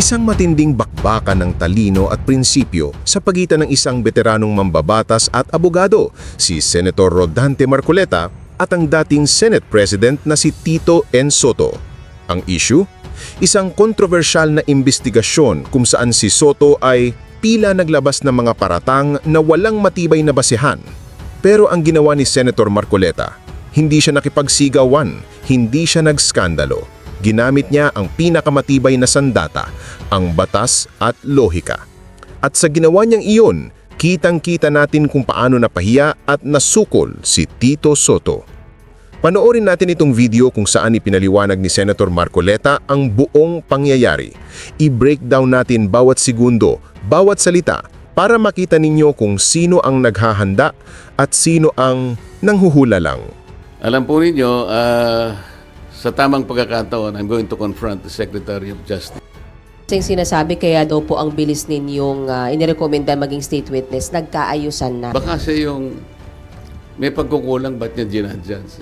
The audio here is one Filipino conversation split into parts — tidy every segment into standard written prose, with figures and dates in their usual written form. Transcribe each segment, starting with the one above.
Isang matinding bakbakan ng talino at prinsipyo sa pagitan ng isang veteranong mambabatas at abogado, si Senator Rodante Marcoleta, at ang dating Senate President na si Tito N. Soto. Ang issue? Isang kontrobersyal na imbestigasyon kung saan si Soto ay tila naglabas ng mga paratang na walang matibay na basehan. Pero ang ginawa ni Senator Marcoleta, hindi siya nakipagsigawan, hindi siya nagskandalo. Ginamit niya ang pinakamatibay na sandata, ang batas at lohika. At sa ginawa niyang iyon, kitang-kita natin kung paano napahiya at nasukol si Tito Soto. Panoorin natin itong video kung saan ipinaliwanag ni Senator Marcoleta ang buong pangyayari. I-breakdown natin bawat segundo, bawat salita, para makita ninyo kung sino ang naghahanda at sino ang nanghuhula lang. Alam po ninyo, sa tamang pagkakataon, I'm going to confront the Secretary of Justice. Yung sinasabi kaya daw po ang bilis ninyong inirekomenda maging state witness, nagkaayusan na. Baka siya yung may pagkukulang, ba't niya ginadjans?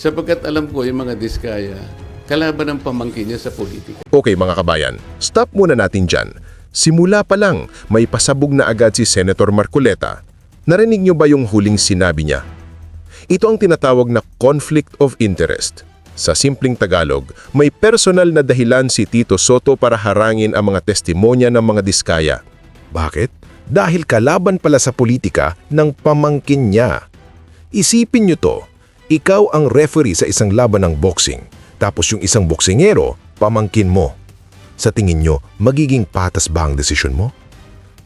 Sapagkat alam ko yung mga diskaya, kalaban ng pamangkin niya sa politika. Okay mga kabayan, stop muna natin dyan. Simula pa lang, may pasabog na agad si Senator Marcoleta. Narinig niyo ba yung huling sinabi niya? Ito ang tinatawag na conflict of interest. Sa simpleng Tagalog, may personal na dahilan si Tito Soto para harangin ang mga testimonya ng mga diskaya. Bakit? Dahil kalaban pala sa politika ng pamangkin niya. Isipin niyo to, ikaw ang referee sa isang laban ng boxing, tapos yung isang boksingero, pamangkin mo. Sa tingin niyo, magiging patas ba ang desisyon mo?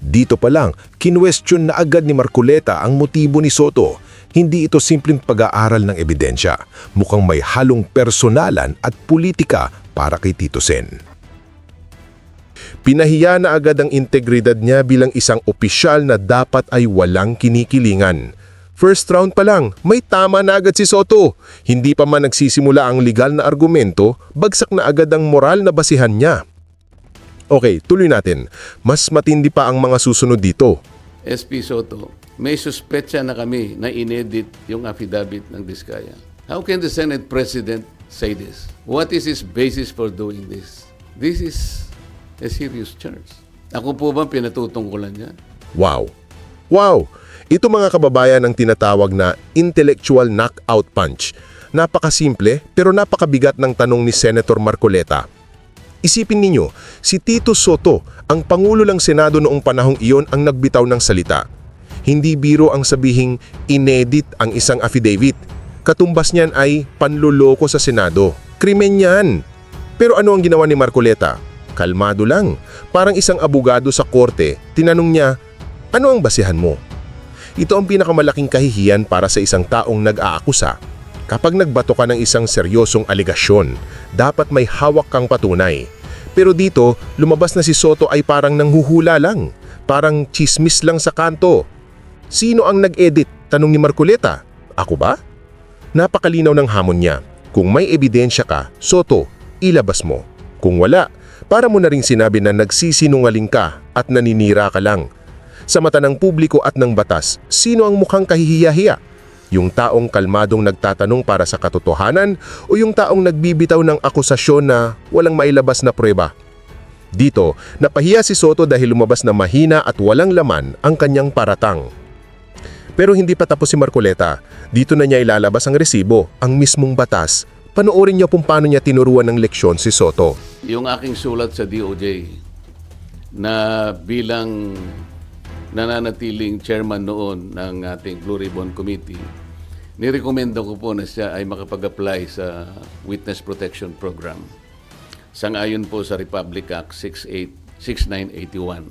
Dito pa lang, kinwestiyon na agad ni Marcoleta ang motibo ni Soto. Hindi ito simpleng pag-aaral ng ebidensya. Mukhang may halong personalan at politika para kay Tito Sen. Pinahiya na agad ang integridad niya bilang isang opisyal na dapat ay walang kinikilingan. First round pa lang, may tama na agad si Soto. Hindi pa man nagsisimula ang legal na argumento, bagsak na agad ang moral na basihan niya. Okay, tuloy natin. Mas matindi pa ang mga susunod dito. SP Soto, may suspetsa na kami na inedit yung affidavit ng diskaya. How can the Senate President say this? What is his basis for doing this? This is a serious charge. Ako po ba pinatutungkulan niya? Wow! Wow! Ito mga kababayan ang tinatawag na intellectual knockout punch. Napakasimple pero napakabigat ng tanong ni Senator Marcoleta. Isipin ninyo, si Tito Soto, ang Pangulo ng Senado noong panahong iyon ang nagbitaw ng salita. Hindi biro ang sabihing inedit ang isang affidavit. Katumbas niyan ay panluloko sa Senado. Krimen yan. Pero ano ang ginawa ni Marcoleta? Kalmado lang. Parang isang abogado sa korte, tinanong niya, ano ang basihan mo? Ito ang pinakamalaking kahihiyan para sa isang taong nag-aakusa. Kapag nagbato ka ng isang seryosong aligasyon, dapat may hawak kang patunay. Pero dito, lumabas na si Soto ay parang nanghuhula lang. Parang chismis lang sa kanto. Sino ang nag-edit? Tanong ni Marcoleta. Ako ba? Napakalinaw ng hamon niya. Kung may ebidensya ka, Soto, ilabas mo. Kung wala, para mo na ring sinabi na nagsisinungaling ka at naninira ka lang. Sa mata ng publiko at ng batas, sino ang mukhang kahihiya-hiya? Yung taong kalmadong nagtatanong para sa katotohanan o yung taong nagbibitaw ng akusasyon na walang mailabas na pruweba? Dito, napahiya si Soto dahil lumabas na mahina at walang laman ang kanyang paratang. Pero hindi pa tapos si Marcoleta. Dito na niya ilalabas ang resibo, ang mismong batas. Panoorin niyo kung paano niya tinuruan ng leksyon si Soto. Yung aking sulat sa DOJ na bilang nananatiling chairman noon ng ating Blue Ribbon Committee, nirekomenda ko po na siya ay makapag-apply sa Witness Protection Program. Sang-ayon po sa Republic Act 6981.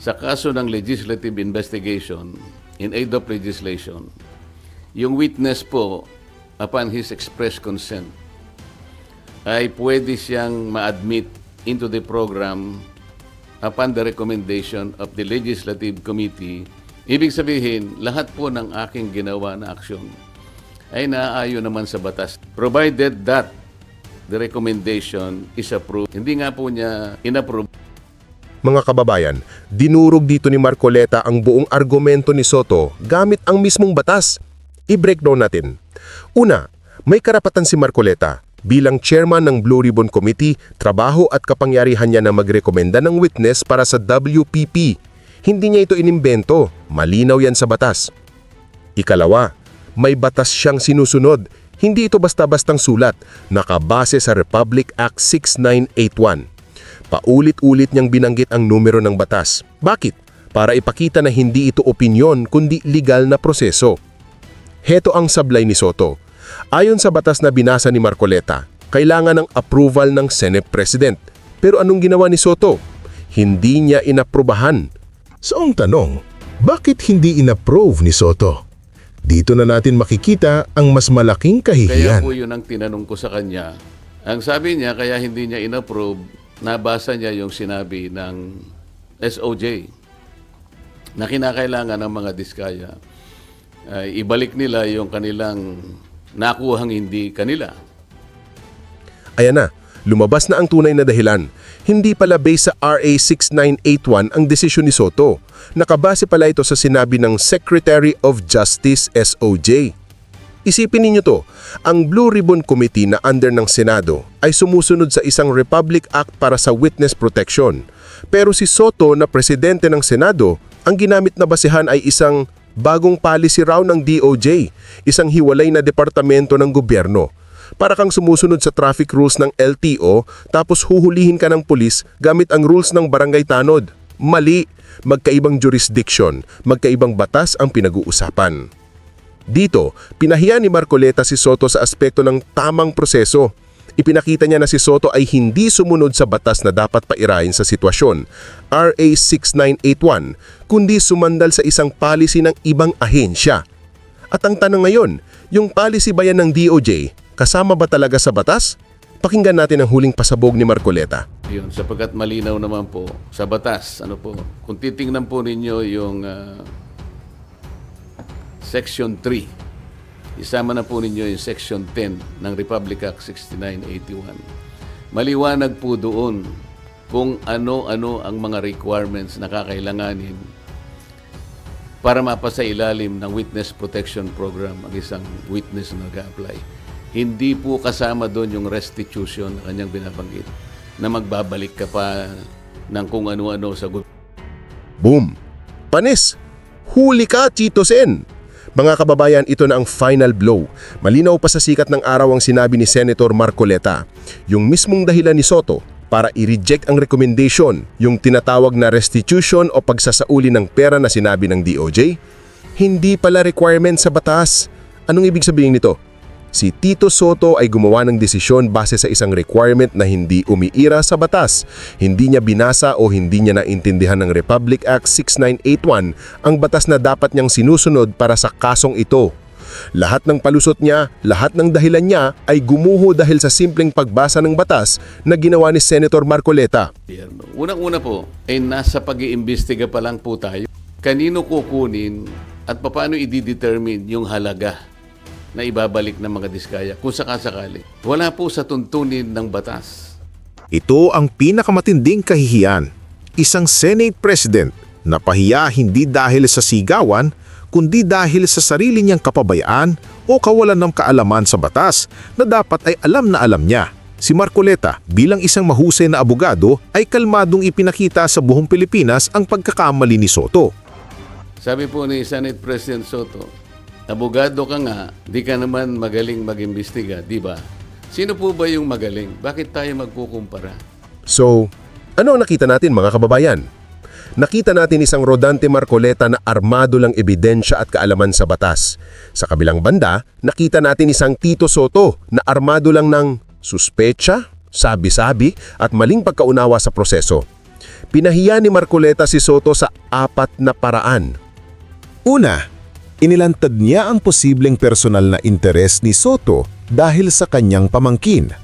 Sa kaso ng legislative investigation in aid of legislation, yung witness po, upon his express consent, ay pwede siyang ma-admit into the program upon the recommendation of the Legislative Committee. Ibig sabihin, lahat po ng aking ginawa na aksyon ay naaayon naman sa batas, provided that the recommendation is approved. Hindi nga po niya inapprove. Mga kababayan, dinurog dito ni Marcoleta ang buong argumento ni Soto gamit ang mismong batas. I-breakdown natin. Una, may karapatan si Marcoleta. Bilang chairman ng Blue Ribbon Committee, trabaho at kapangyarihan niya na magrekomenda ng witness para sa WPP. Hindi niya ito inimbento, malinaw yan sa batas. Ikalawa, may batas siyang sinusunod. Hindi ito basta-bastang sulat, nakabase sa Republic Act 6981. Paulit-ulit niyang binanggit ang numero ng batas. Bakit? Para ipakita na hindi ito opinyon kundi legal na proseso. Heto ang sablay ni Soto. Ayon sa batas na binasa ni Marcoleta, kailangan ng approval ng Senate President. Pero anong ginawa ni Soto? Hindi niya inaprubahan. So ang tanong, bakit hindi inapprove ni Soto? Dito na natin makikita ang mas malaking Kaya kahihiyan. po yun ang tinanong ko sa kanya. Ang sabi niya, kaya hindi niya inapprove, nabasa niya yung sinabi ng SOJ na kinakailangan ng mga diskaya. Ibalik nila yung kanilang nakuhang hindi kanila. Ayan na, lumabas na ang tunay na dahilan. Hindi pala based sa RA 6981 ang desisyon ni Soto. Nakabase pala ito sa sinabi ng Secretary of Justice SOJ. Isipin ninyo to, ang Blue Ribbon Committee na under ng Senado ay sumusunod sa isang Republic Act para sa witness protection. Pero si Soto na presidente ng Senado, ang ginamit na basehan ay isang bagong policy raw ng DOJ, isang hiwalay na departamento ng gobyerno. Para kang sumusunod sa traffic rules ng LTO tapos huhulihin ka ng pulis gamit ang rules ng barangay tanod. Mali, magkaibang jurisdiction, magkaibang batas ang pinag-uusapan. Dito, pinahiya ni Marcoleta si Soto sa aspekto ng tamang proseso. Ipinakita niya na si Soto ay hindi sumunod sa batas na dapat pairahin sa sitwasyon, RA 6981, kundi sumandal sa isang policy ng ibang ahensya. At ang tanong ngayon, yung policy ba yan ng DOJ, kasama ba talaga sa batas? Pakinggan natin ang huling pasabog ni Marcoleta. Yun, sapagkat malinaw naman po sa batas. Kung titingnan po ninyo yung Section 3, isama na po ninyo yung Section 10 ng Republic Act 6981. Maliwanag po doon kung ano-ano ang mga requirements na kakailanganin para mapasa ilalim ng Witness Protection Program ang isang witness na nag-apply. Hindi po kasama doon yung restitution na kanyang binabanggit na magbabalik ka pa ng kung ano-ano sa Boom! Panis! Huli ka, Chito Sen! Mga kababayan, ito na ang final blow. Malinaw pa sa sikat ng araw ang sinabi ni Senator Marcoleta. Yung mismong dahilan ni Soto para i-reject ang recommendation, yung tinatawag na restitution o pagsasauli ng pera na sinabi ng DOJ, hindi pala requirement sa batas. Anong ibig sabihin nito? Si Tito Soto ay gumawa ng desisyon base sa isang requirement na hindi umiira sa batas. Hindi niya binasa o hindi niya naintindihan ng Republic Act 6981 ang batas na dapat niyang sinusunod para sa kasong ito. Lahat ng palusot niya, lahat ng dahilan niya ay gumuho dahil sa simpleng pagbasa ng batas na ginawa ni Senator Marcoleta. Unang-una po, nasa pag-iimbestiga pa lang po tayo. Kanino kukunin at paano i-determine yung halaga na ibabalik ng mga diskaya kung sakasakali? Wala po sa tuntunin ng batas. Ito ang pinakamatinding kahihiyan. Isang Senate President na pahiya hindi dahil sa sigawan, kundi dahil sa sarili niyang kapabayaan o kawalan ng kaalaman sa batas na dapat ay alam na alam niya. Si Marcoleta bilang isang mahusay na abogado ay kalmadong ipinakita sa buong Pilipinas ang pagkakamali ni Soto. Sabi po ni Senate President Soto, abogado ka nga, di ka naman magaling mag-imbestiga, di ba? Sino po ba yung magaling? Bakit tayo magkukumpara? So, ano ang nakita natin mga kababayan? Nakita natin isang Rodante Marcoleta na armado lang ebidensya at kaalaman sa batas. Sa kabilang banda, nakita natin isang Tito Soto na armado lang ng suspecha, sabi-sabi at maling pagkaunawa sa proseso. Pinahiya ni Marcoleta si Soto sa 4 na paraan. Una, inilantad niya ang posibleng personal na interes ni Soto dahil sa kanyang pamangkin.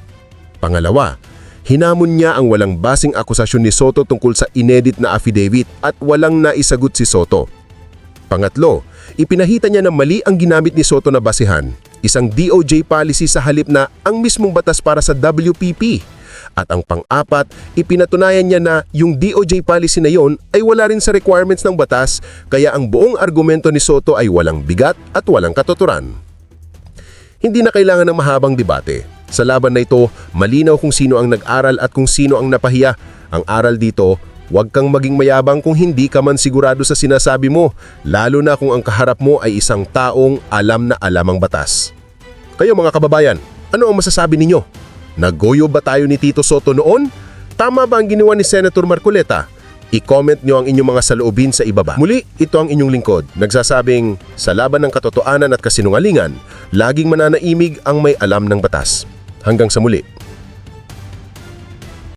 Pangalawa, hinamon niya ang walang basing akusasyon ni Soto tungkol sa inedit na affidavit at walang naisagot si Soto. Pangatlo, ipinahita niya na mali ang ginamit ni Soto na basihan, isang DOJ policy sa halip na ang mismong batas para sa WPP. At ang pang-apat, ipinatunayan niya na yung DOJ policy na yon ay wala rin sa requirements ng batas, kaya ang buong argumento ni Soto ay walang bigat at walang katuturan. Hindi na kailangan ng mahabang debate. Sa laban na ito, malinaw kung sino ang nag-aral at kung sino ang napahiya. Ang aral dito, huwag kang maging mayabang kung hindi ka man sigurado sa sinasabi mo, lalo na kung ang kaharap mo ay isang taong alam na alam ang batas. Kayo mga kababayan, ano ang masasabi ninyo? Nagoyo ba tayo ni Tito Soto noon? Tama ba ang ginawa ni Senator Marcoleta? I-comment nyo ang inyong mga saloobin sa ibaba. Muli, ito ang inyong lingkod, nagsasabing sa laban ng katotohanan at kasinungalingan, laging mananaimig ang may alam ng batas. Hanggang sa muli.